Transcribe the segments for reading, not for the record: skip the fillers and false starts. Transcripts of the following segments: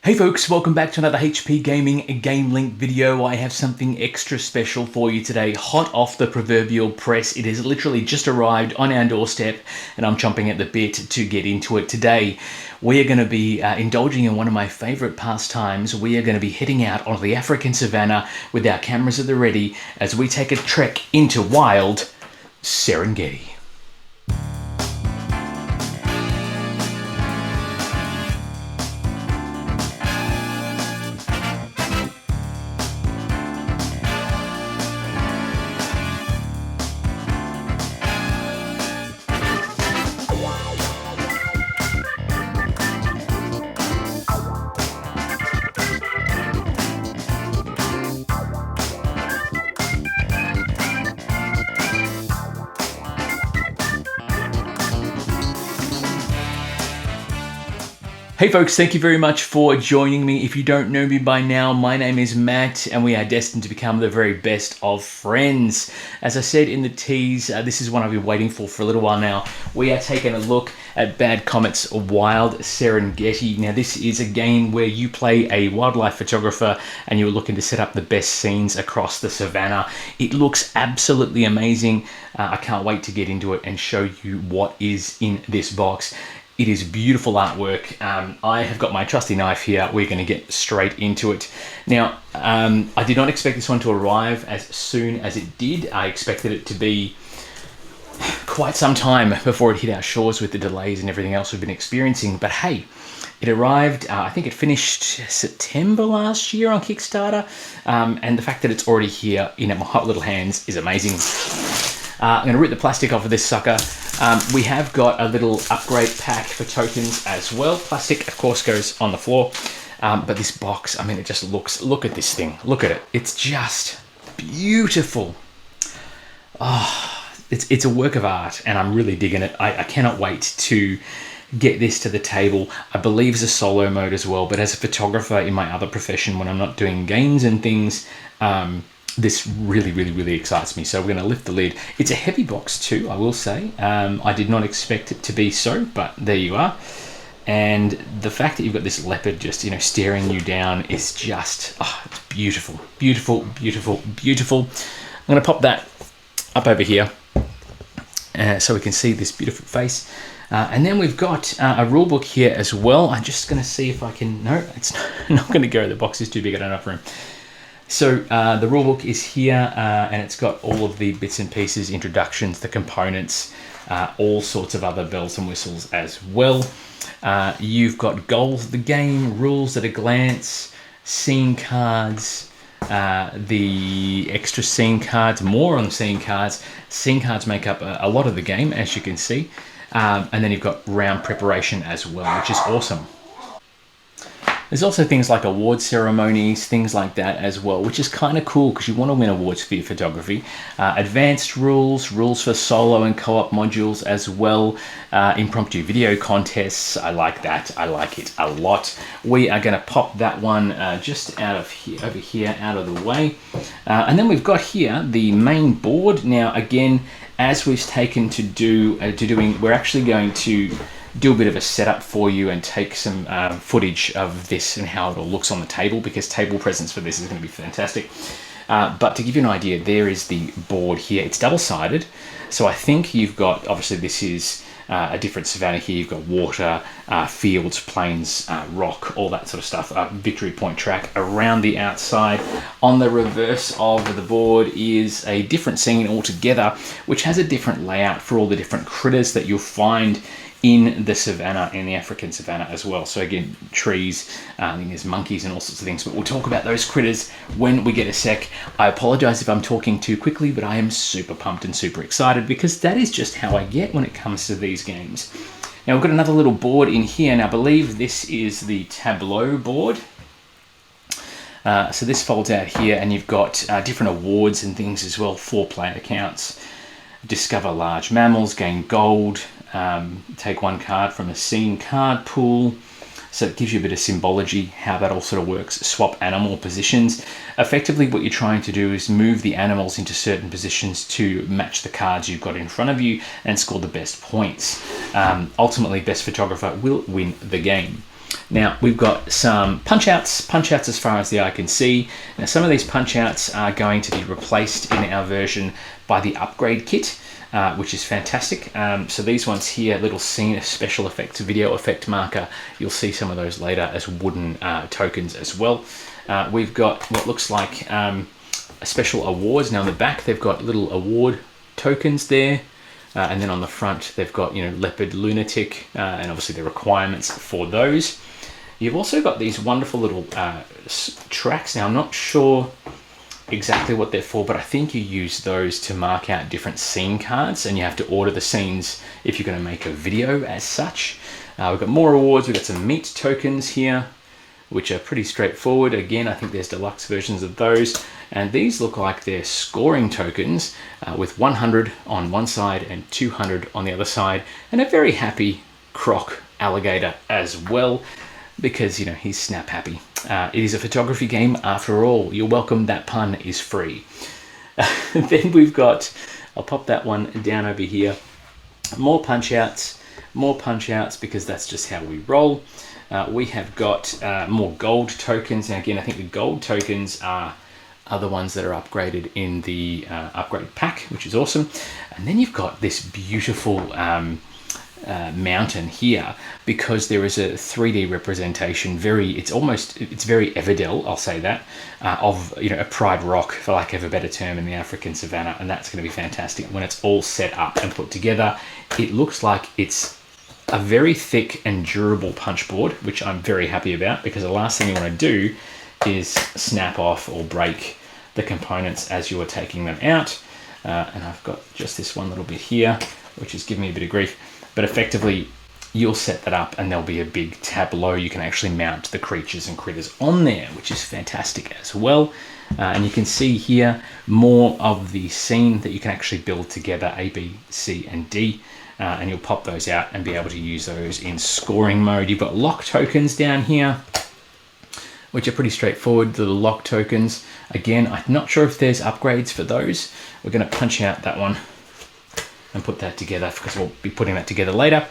Hey folks, welcome back to another HP Gaming GameLINK video. I have something extra special for you today, hot off the proverbial press. It has literally just arrived on our doorstep and I'm chomping at the bit to get into it today. We are going to be indulging in one of my favorite pastimes. We are going to be heading out onto the African Savannah with our cameras at the ready as we take a trek into wild Serengeti. Hey folks, thank you very much for joining me. If you don't know me by now, my name is Matt and we are destined to become the very best of friends. As I said in the tease, this is one I've been waiting for a little while now. We are taking a look at Bad Comet's Wild Serengeti. Now this is a game where you play a wildlife photographer and you're looking to set up the best scenes across the savannah. It looks absolutely amazing. I can't wait to get into it and show you what is in this box. It is beautiful artwork. I have got my trusty knife here. We're going to get straight into it. Now, I did not expect this one to arrive as soon as it did. I expected it to be quite some time before it hit our shores with the delays and everything else we've been experiencing. But hey, it arrived, I think it finished September last year on Kickstarter. And the fact that it's already here in my hot little hands is amazing. I'm going to rip the plastic off of this sucker. We have got a little upgrade pack for tokens as well. Plastic, of course, goes on the floor. But this box, I mean, it just looks, look at this thing. Look at it. It's just beautiful. Oh, it's a work of art and I'm really digging it. I cannot wait to get this to the table. I believe it's a solo mode as well, but as a photographer in my other profession, when I'm not doing games and things, this really excites me. So we're going to lift the lid. It's a heavy box too, I will say. I did not expect it to be so, but there you are. And the fact that you've got this leopard just, staring you down is just, it's beautiful. I'm going to pop that up over here so we can see this beautiful face. And then we've got a rule book here as well. I'm just going to see if I can, no, it's not going to go. The box is too big, I don't have room. So the rulebook is here and it's got all of the bits and pieces, introductions, the components, all sorts of other bells and whistles as well. You've got goals of the game, rules at a glance, scene cards, the extra scene cards, more on scene cards. Scene cards make up a lot of the game, as you can see. And then you've got round preparation as well, which is awesome. There's also things like award ceremonies, things like that as well, which is kind of cool because you want to win awards for your photography. Advanced rules for solo and co-op modules as well. Impromptu video contests, I like that. I like it a lot. We are going to pop that one just out of here, over here, out of the way. And then we've got here the main board. Now, again, as we've taken to doing, we're actually going to do a bit of a setup for you and take some footage of this and how it all looks on the table, because table presence for this is going to be fantastic. But to give you an idea, there is the board here. It's double-sided, so I think you've got, obviously this is a different savannah here. You've got water, fields, plains, rock, all that sort of stuff. Victory point track around the outside. On the reverse of the board is a different scene altogether, which has a different layout for all the different critters that you'll find in the savannah, in the African savannah as well. So again, trees, there's monkeys and all sorts of things, but we'll talk about those critters when we get a sec. I apologize if I'm talking too quickly, but I am super pumped and super excited because that is just how I get when it comes to these games. Now we've got another little board in here, and I believe this is the tableau board. So this folds out here and you've got different awards and things as well for player accounts. Discover large mammals, gain gold, take one card from a scene card pool. So it gives you a bit of symbology, how that all sort of works. Swap animal positions. Effectively what you're trying to do is move the animals into certain positions to match the cards you've got in front of you and score the best points. Ultimately, best photographer will win the game. Now we've got some punch outs as far as the eye can see. Now some of these punch outs are going to be replaced in our version by the upgrade kit, which is fantastic. So these ones here, little scene special effects, video effect marker, you'll see some of those later as wooden tokens as well. We've got what looks like special awards. Now on the back they've got little award tokens there. And then on the front, they've got, leopard, lunatic, and obviously the requirements for those. You've also got these wonderful little tracks. Now, I'm not sure exactly what they're for, but I think you use those to mark out different scene cards, and you have to order the scenes if you're going to make a video as such. We've got more awards. We've got some meat tokens here, which are pretty straightforward. Again, I think there's deluxe versions of those. And these look like they're scoring tokens with 100 on one side and 200 on the other side. And a very happy croc alligator as well, because, he's snap happy. It is a photography game after all. You're welcome, that pun is free. Then we've got, I'll pop that one down over here. More punch outs because that's just how we roll. We have got more gold tokens. Now again, I think the gold tokens are the ones that are upgraded in the upgrade pack, which is awesome. And then you've got this beautiful mountain here, because there is a 3D representation. It's very Everdell, I'll say that, of a pride rock, for lack of a better term, in the African Savannah, and that's going to be fantastic when it's all set up and put together. It looks like it's a very thick and durable punch board, which I'm very happy about, because the last thing you want to do is snap off or break the components as you are taking them out. And I've got just this one little bit here, which is giving me a bit of grief. But effectively, you'll set that up and there'll be a big tableau. You can actually mount the creatures and critters on there, which is fantastic as well. And you can see here more of the scene that you can actually build together, A, B, C, and D. And you'll pop those out and be able to use those in scoring mode. You've got lock tokens down here, which are pretty straightforward, the lock tokens. Again, I'm not sure if there's upgrades for those. We're going to punch out that one and put that together, because we'll be putting that together later.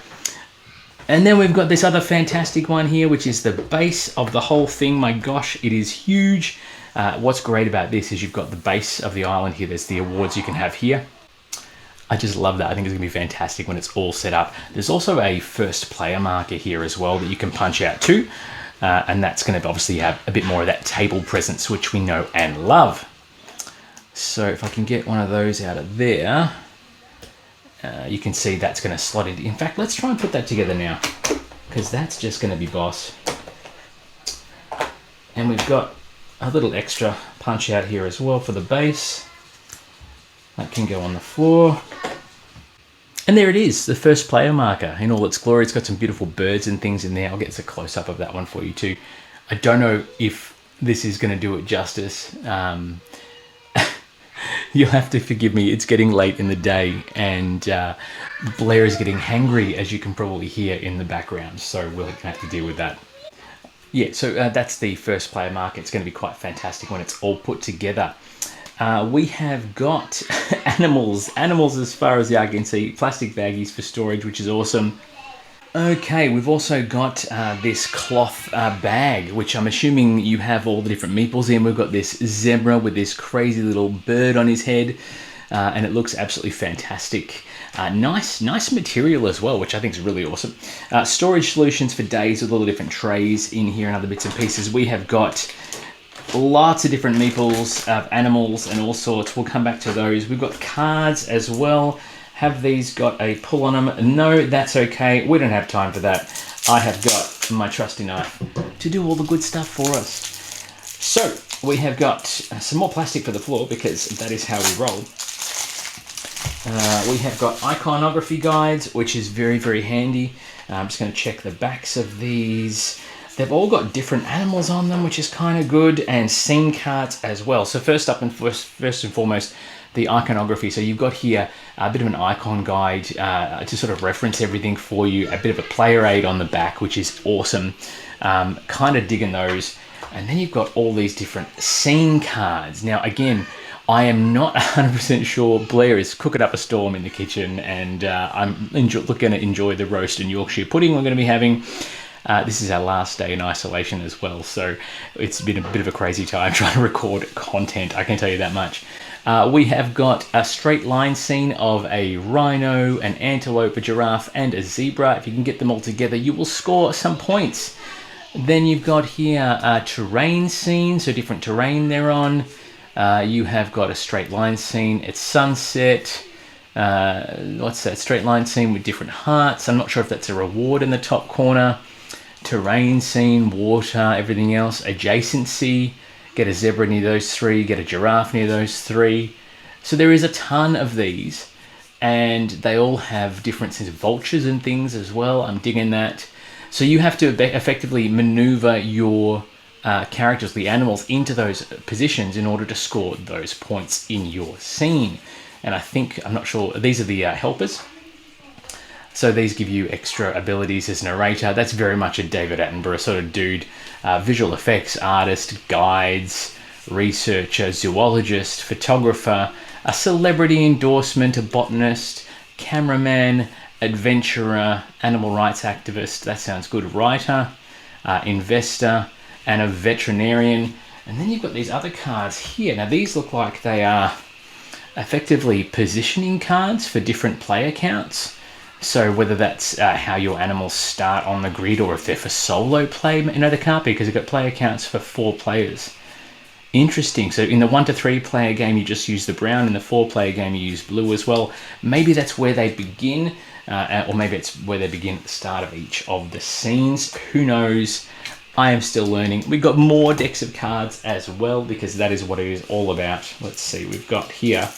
And then we've got this other fantastic one here, which is the base of the whole thing. My gosh, it is huge. What's great about this is you've got the base of the island here. There's the awards you can have here. I just love that. I think it's going to be fantastic when it's all set up. There's also a first player marker here as well that you can punch out too. And that's going to obviously have a bit more of that table presence, which we know and love. So if I can get one of those out of there, you can see that's going to slot it. In fact, let's try and put that together now, because that's just going to be boss. And we've got a little extra punch out here as well for the base. That can go on the floor. And there it is, the first player marker in all its glory. It's got some beautiful birds and things in there. I'll get a close-up of that one for you too. I don't know if this is going to do it justice. You'll have to forgive me. It's getting late in the day, and Blair is getting hangry, as you can probably hear in the background. So we'll have to deal with that. Yeah, so that's the first player marker. It's going to be quite fantastic when it's all put together. We have got animals as far as the eye can see, plastic baggies for storage, which is awesome. Okay, we've also got this cloth bag, which I'm assuming you have all the different meeples in. We've got this zebra with this crazy little bird on his head, and it looks absolutely fantastic. Nice material as well, which I think is really awesome. Storage solutions for days with all the different trays in here and other bits and pieces. We have got lots of different meeples of animals and all sorts. We'll come back to those. We've got cards as well. Have these got a pull on them? No, that's okay. We don't have time for that. I have got my trusty knife to do all the good stuff for us. So we have got some more plastic for the floor, because that is how we roll. We have got iconography guides, which is very, very handy. I'm just going to check the backs of these. They've all got different animals on them, which is kind of good, and scene cards as well. So first and foremost, the iconography. So you've got here a bit of an icon guide to sort of reference everything for you, a bit of a player aid on the back, which is awesome. Kind of digging those. And then you've got all these different scene cards. Now, again, I am not 100% sure. Blair is cooking up a storm in the kitchen, and I'm going to enjoy the roast and Yorkshire pudding we're going to be having. This is our last day in isolation as well, so it's been a bit of a crazy time trying to record content, I can tell you that much. We have got a straight line scene of a rhino, an antelope, a giraffe, and a zebra. If you can get them all together, you will score some points. Then you've got here a terrain scene, so different terrain they're on. You have got a straight line scene. It's sunset. What's that? Straight line scene with different hearts. I'm not sure if that's a reward in the top corner. Terrain scene, water, everything else. Adjacency. Get a zebra near those three. Get a giraffe near those three. So there is a ton of these, and they all have different sort of vultures and things as well. I'm digging that. So you have to effectively maneuver your characters, the animals, into those positions in order to score those points in your scene. And I think, I'm not sure, these are the helpers. So these give you extra abilities as narrator. That's very much a David Attenborough sort of dude. Visual effects artist, guides, researcher, zoologist, photographer, a celebrity endorsement, a botanist, cameraman, adventurer, animal rights activist, that sounds good, writer, investor, and a veterinarian. And then you've got these other cards here. Now these look like they are effectively positioning cards for different player counts. So whether that's how your animals start on the grid, or if they're for solo play, they can't be because you've got player counts for 4 players. Interesting. So in the 1 to 3 player game, you just use the brown. In the 4 player game, you use blue as well. Maybe that's where they begin, or maybe it's where they begin at the start of each of the scenes. Who knows? I am still learning. We've got more decks of cards as well, because that is what it is all about. Let's see, we've got here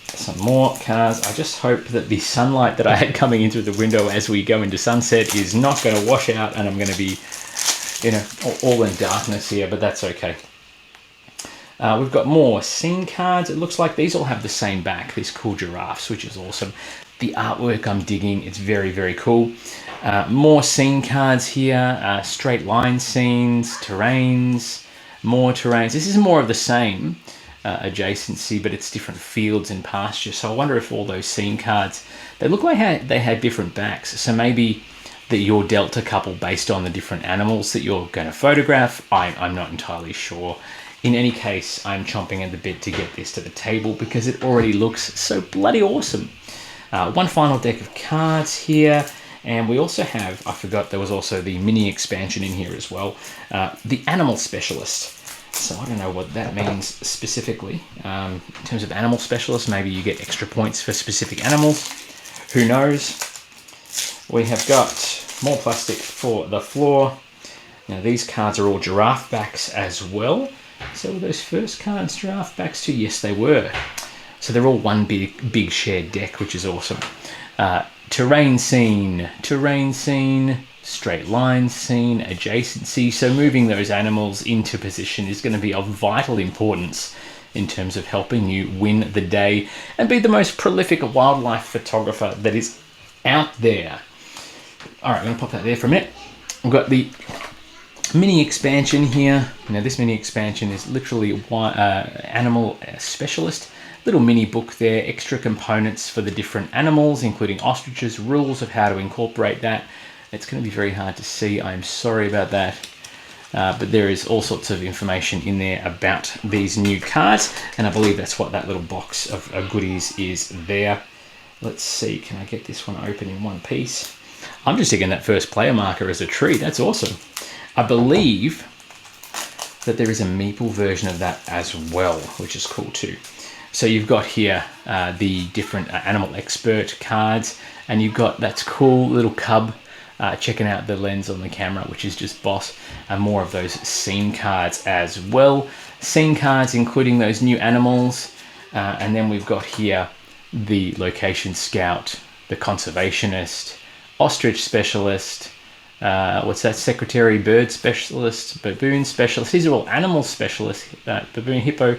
some more cards. I just hope that the sunlight that I had coming in through the window as we go into sunset is not going to wash out and I'm going to be, all in darkness here, but that's okay. We've got more scene cards. It looks like these all have the same back, these cool giraffes, which is awesome. The artwork I'm digging, it's very, very cool. More scene cards here, straight line scenes, terrains, more terrains. This is more of the same adjacency, but it's different fields and pastures. So I wonder if all those scene cards, they look like they had different backs. So maybe that you're dealt a couple based on the different animals that you're going to photograph. I'm not entirely sure. In any case, I'm chomping at the bit to get this to the table because it already looks so bloody awesome. One final deck of cards here. And we also have, I forgot there was also the mini expansion in here as well, the Animal Specialist. So I don't know what that means specifically. In terms of Animal Specialist, maybe you get extra points for specific animals. Who knows? We have got more plastic for the floor. Now these cards are all giraffe backs as well. So were those first cards giraffe backs too? Yes, they were. So they're all one big shared deck, which is awesome. Terrain scene, straight line scene, adjacency. So moving those animals into position is going to be of vital importance in terms of helping you win the day and be the most prolific wildlife photographer that is out there. All right, I'm going to pop that there for a minute. We've got the mini expansion here. Now this mini expansion is literally Animal Specialist. Little mini book there, extra components for the different animals, including ostriches, rules of how to incorporate that. It's going to be very hard to see. I'm sorry about that. But there is all sorts of information in there about these new cards. And I believe that's what that little box of goodies is there. Let's see, can I get this one open in one piece? I'm just taking that first player marker as a treat. That's awesome. I believe that there is a meeple version of that as well, which is cool too. So you've got here the different animal expert cards, and you've got that's cool little cub checking out the lens on the camera, which is just boss, and more of those scene cards as well. Scene cards including those new animals, and then we've got here the location scout, the conservationist, ostrich specialist, what's that, secretary, bird specialist, baboon specialist. These are all animal specialists, baboon, hippo,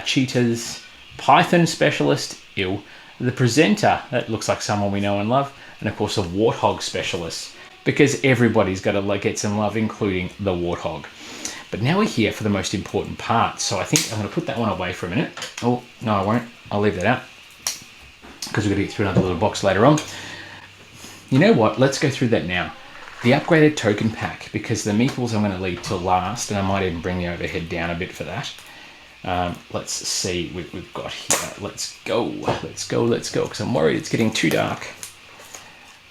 cheetahs, python specialist, the presenter, that looks like someone we know and love, and of course a warthog specialist, because everybody's got to get some love, including the warthog. But now we're here for the most important part, so I think I'm going to put that one away for a minute. Oh, no I won't, I'll leave that out, because we're going to get through another little box later on. You know what, let's go through that now. the upgraded token pack, because the meeples I'm going to leave till last, and I might even bring the overhead down a bit for that. Let's see what we've got here. Let's go, because I'm worried it's getting too dark.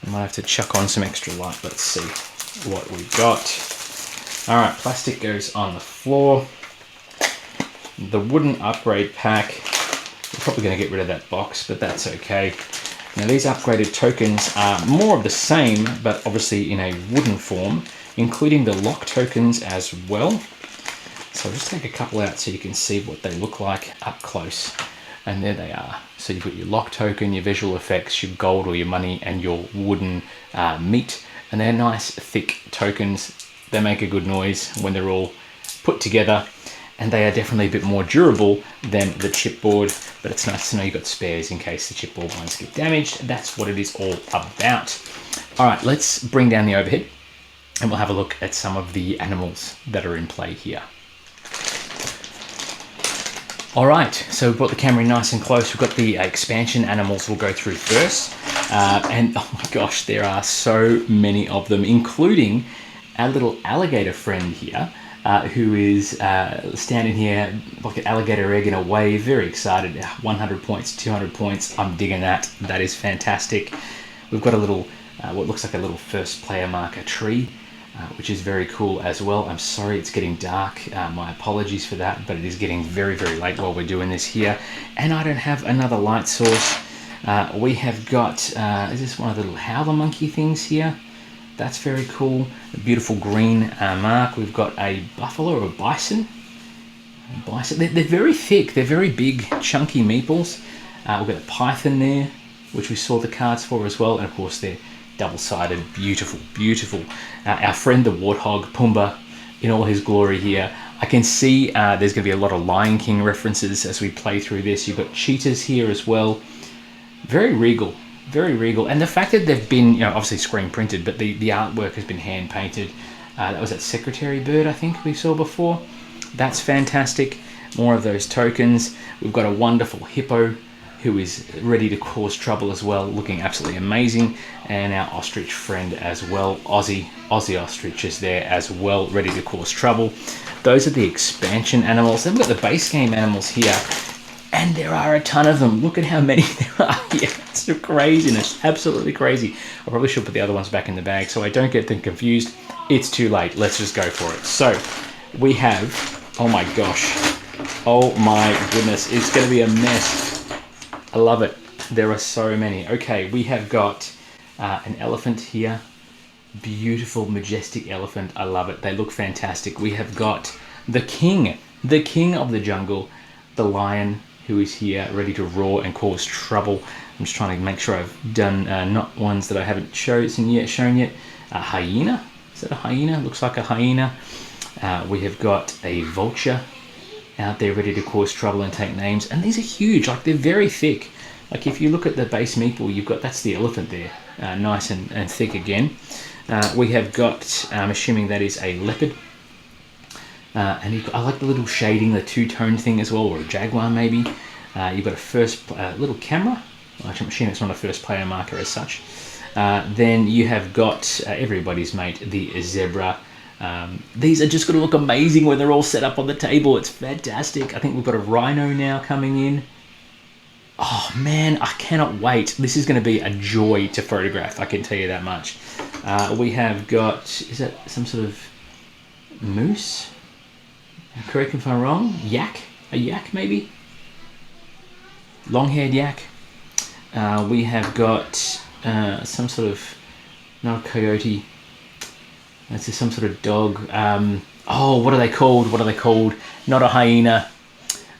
I might have to chuck on some extra light. Let's see what we've got. All right, plastic goes on the floor. The wooden upgrade pack, we're probably going to get rid of that box, but that's okay. Now these upgraded tokens are more of the same, but obviously in a wooden form, including the lock tokens as well. So I'll just take a couple out so you can see what they look like up close. And there they are. So you've got your lock token, your visual effects, your gold or your money, and your wooden meat. And they're nice, thick tokens. They make a good noise when they're all put together. And they are definitely a bit more durable than the chipboard. But it's nice to know you've got spares in case the chipboard ones get damaged. That's what it is all about. All right, let's bring down the overhead. And we'll have a look at some of the animals that are in play here. All right, so we've brought the camera in nice and close. We've got the expansion animals we'll go through first. And oh my gosh, there are so many of them, including our little alligator friend here, who is standing here like an alligator egg in a wave, very excited. 100 points, 200 points, I'm digging that. That is fantastic. We've got a little, what looks like a little first player marker tree, which is very cool as well. I'm sorry it's getting dark, my apologies for that, but it is getting very, very late while we're doing this here. And I don't have another light source. We have got, is this one of the little howler monkey things here? That's very cool. A beautiful green mark. We've got a buffalo or a bison. They're very thick, they're very big, chunky meeples. We've got a python there, which we saw the cards for as well, and of course they're double-sided, beautiful, beautiful. Our friend the warthog, Pumbaa, in all his glory here. I can see there's going to be a lot of Lion King references as we play through this. You've got cheetahs here as well. Very regal, very regal. And the fact that they've been, you know, obviously screen printed, but the artwork has been hand painted. That was that secretary bird I think we saw before. That's fantastic. More of those tokens. We've got a wonderful hippo who is ready to cause trouble as well, looking absolutely amazing. And our ostrich friend as well, Aussie ostrich is there as well, ready to cause trouble. Those are the expansion animals. Then we've got the base game animals here, and there are a ton of them. Look at how many there are here. It's craziness, absolutely crazy. I probably should put the other ones back in the bag so I don't get them confused. It's too late, let's just go for it. So we have, oh my gosh, oh my goodness, it's gonna be a mess. I love it. There are so many. Okay, we have got an elephant here. Beautiful, majestic elephant. I love it. They look fantastic. We have got the king of the jungle, the lion, who is here ready to roar and cause trouble. I'm just trying to make sure I've done not ones that I haven't shown yet. A hyena. Is that a hyena? Looks like a hyena. We have got a vulture out there ready to cause trouble and take names, and these are huge, like they're very thick. Like if you look at the base meeple, you've got, that's the elephant there, nice and thick again. We have got, I'm assuming that is a leopard, and I like the little shading, the two-tone thing as well, or a jaguar maybe. You've got a first little camera, which I'm assuming it's not a first player marker as such. Then you have got everybody's mate, the zebra. These are just going to look amazing when they're all set up on the table. It's fantastic. I think we've got a rhino now coming in. Oh man, I cannot wait. This is going to be a joy to photograph, I can tell you that much. We have got, is that some sort of moose? Correct me if I'm wrong. Yak? A yak maybe? Long-haired yak. We have got some sort of, not a coyote. That's just some sort of dog. Oh, what are they called? What are they called? Not a hyena.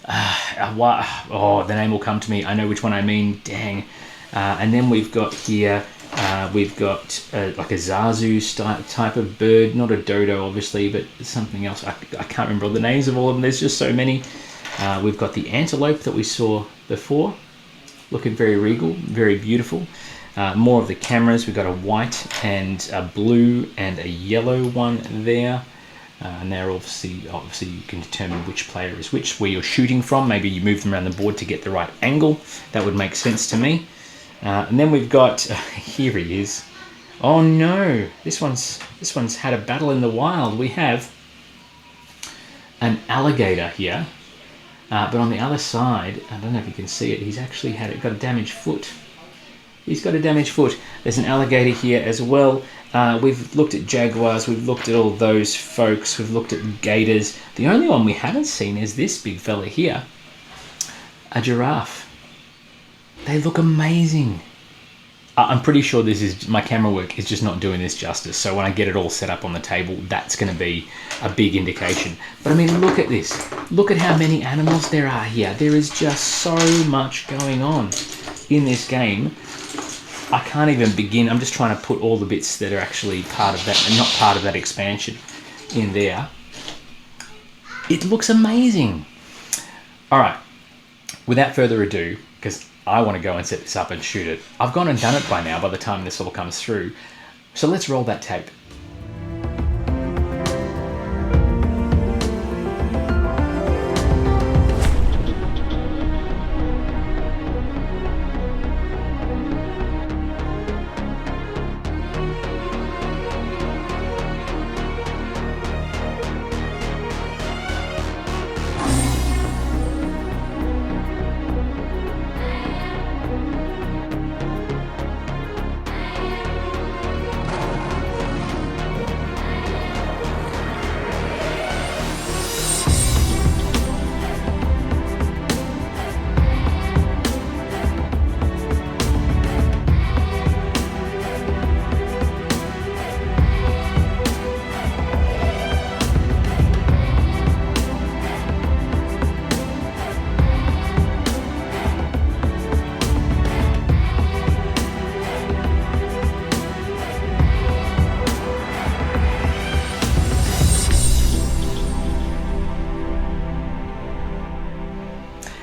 Oh, the name will come to me. I know which one I mean. Dang. And then we've got here, we've got like a zazu type of bird. Not a dodo, obviously, but something else. I can't remember all the names of all of them. There's just so many. We've got the antelope that we saw before. Looking very regal, very beautiful. More of the cameras. We've got a white and a blue and a yellow one there. And they're obviously you can determine which player is which, where you're shooting from. Maybe you move them around the board to get the right angle. That would make sense to me. And then we've got, here he is. Oh no, this one's had a battle in the wild. We have an alligator here, but on the other side, I don't know if you can see it, he's actually got a damaged foot. He's got a damaged foot. There's an alligator here as well. We've looked at jaguars, we've looked at all those folks, we've looked at gators. The only one we haven't seen is this big fella here, a giraffe. They look amazing. I'm pretty sure my camera work is just not doing this justice. So when I get it all set up on the table, that's going to be a big indication. But I mean, look at this. Look at how many animals there are here. There is just so much going on in this game. I can't even begin. I'm just trying to put all the bits that are actually part of that and not part of that expansion in there. It looks amazing. All right. Without further ado, because I want to go and set this up and shoot it. I've gone and done it by now by the time this all comes through. So let's roll that tape.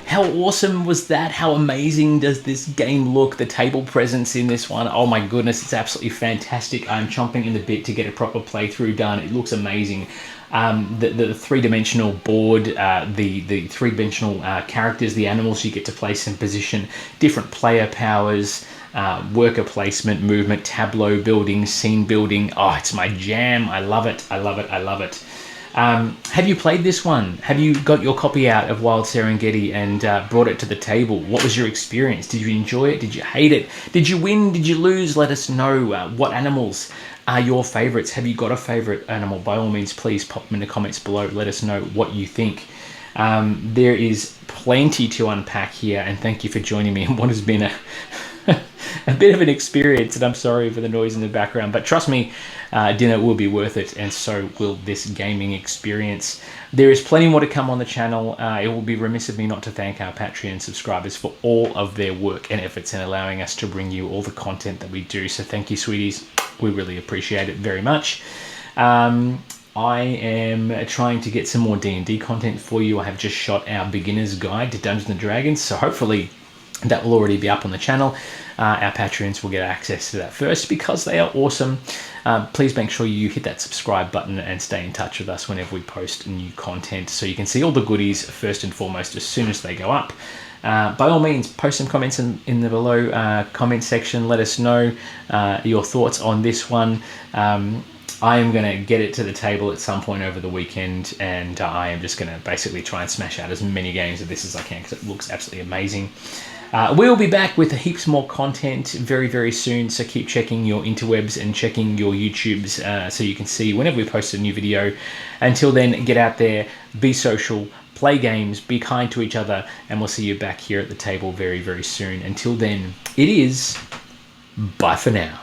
How awesome was that? How amazing does this game look? The table presence in this one, oh my goodness, it's absolutely fantastic. I'm chomping in the bit to get a proper playthrough done. It looks amazing. The three-dimensional board, the three-dimensional characters, the animals you get to place in position, different player powers, worker placement, movement, tableau building, scene building. Oh, it's my jam. I love it. I love it. I love it. Have you played this one? Have you got your copy out of Wild Serengeti and brought it to the table? What was your experience? Did you enjoy it? Did you hate it? Did you win? Did you lose? Let us know. What animals are your favorites? Have you got a favorite animal? By all means, please pop them in the comments below. Let us know what you think. There is plenty to unpack here, and thank you for joining me in what has been a bit of an experience, and I'm sorry for the noise in the background, but trust me, dinner will be worth it, and so will this gaming experience. There is plenty more to come on the channel. It will be remiss of me not to thank our Patreon subscribers for all of their work and efforts in allowing us to bring you all the content that we do. So thank you, sweeties. We really appreciate it very much. I am trying to get some more D&D content for you. I have just shot our beginner's guide to Dungeons and Dragons, so hopefully that will already be up on the channel. Our Patreons will get access to that first because they are awesome. Please make sure you hit that subscribe button and stay in touch with us whenever we post new content so you can see all the goodies first and foremost as soon as they go up. By all means, post some comments in the below comment section. Let us know your thoughts on this one. I am going to get it to the table at some point over the weekend, and I am just going to basically try and smash out as many games of this as I can because it looks absolutely amazing. We'll be back with heaps more content very, very soon, so keep checking your interwebs and checking your YouTubes so you can see whenever we post a new video. Until then, get out there, be social, play games, be kind to each other, and we'll see you back here at the table very, very soon. Until then, it is bye for now.